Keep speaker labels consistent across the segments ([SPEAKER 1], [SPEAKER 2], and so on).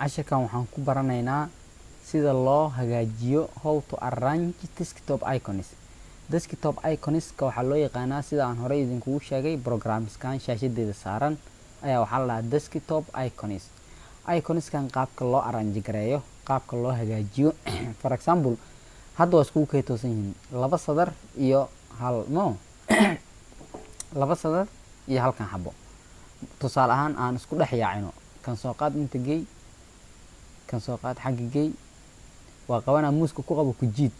[SPEAKER 1] cashirkan waxaan ku baranaynaa sida loo hagaajiyo how to arrange desktop icons. Desktop icons-ka waxaa loo yaqaanaa sida aan horey idinkugu sheegay programskan shaashadeeda saaran ayaa waxaa la dhahaa desktop icons. Icons-kan qaabka loo arrange gareeyo, qaabka loo hagaajiyo. For example, hadda waa iskugu kala toosan yihiin laba sadar iyo hal laba sadar iyo halkan xabo. Tusaale ahaan aan isku dhex yaacino kan soo qaad inta geey, kan soo qaad xagga geey, waa qabanaa muuska ku qabo ku jiid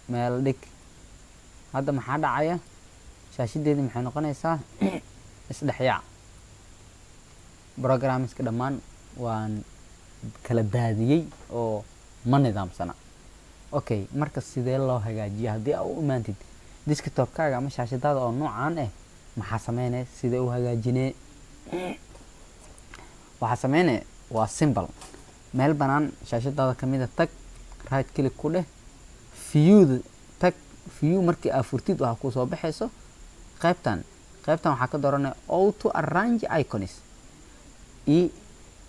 [SPEAKER 1] meel dhig. Hadda maxaa dhacaya? shaashadeedii maxay noqonaysaa isdhex yaac. Programska dhammaan waan kala daadiyey oo ma nidaamsana. Okay, marka sidee loo hagaajiyo haddii aad u imaantid desktop-kaaga ama shaashadaada oo noocaan ah, maxaa sameynay? Sidee u hagaajinee? waxaa sameynay waa simple. meel banaan shaashadaada kamid ah tag, right click ku dheh, view tag. view markii aad furtid waxaa ku soo baxayso qaybtan waxaa ka dooranay auto arrange icons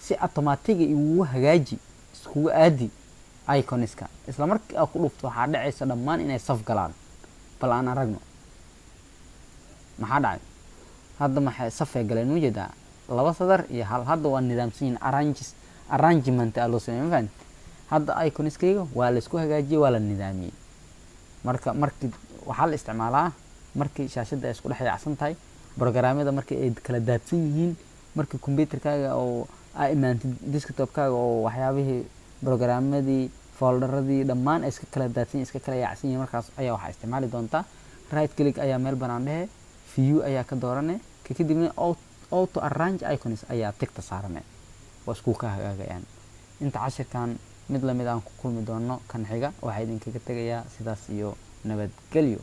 [SPEAKER 1] si automatic ugu hagaaji iskugu aadi icons-ka. isla markii aad ku dhufto waxaa dhacaysa dhammaan inay saf galaan. bal aan aragno maxaa dhacay. hadda maxay saf ay galeen ujeedaa laba sadar iyo hal. hadda waa nidaamsan yihiin arrangement loo sameeyay. hadda icons-kayga waa la isku hagaajiyay, waa la nidaamiyay. markii waxaa la isticmaalaa markii shaashada ay isku dhex yaacsan tahay, programmada markii ay kala daadsan yihiin, markii computer-kaaga oo ay imaantid desktop-kaaga oo waxyaabihii programmadii folderadii dhammaan ay iska kala daadsan yihiin, iska kala yaacsan yihiin, markaas ayaa waxaa isticmaali doontaa right click ayaa meel banaan dhehe, view ayaa ka dooranay, kadibna auto arrange icons ayaa tigta saaranay. waa isku ka hagaagayaan. inta cashirkan mid lamid aan ku kulmi doono kan xiga waxaa idinkaga tegayaa sidaas iyo nabadgelyo.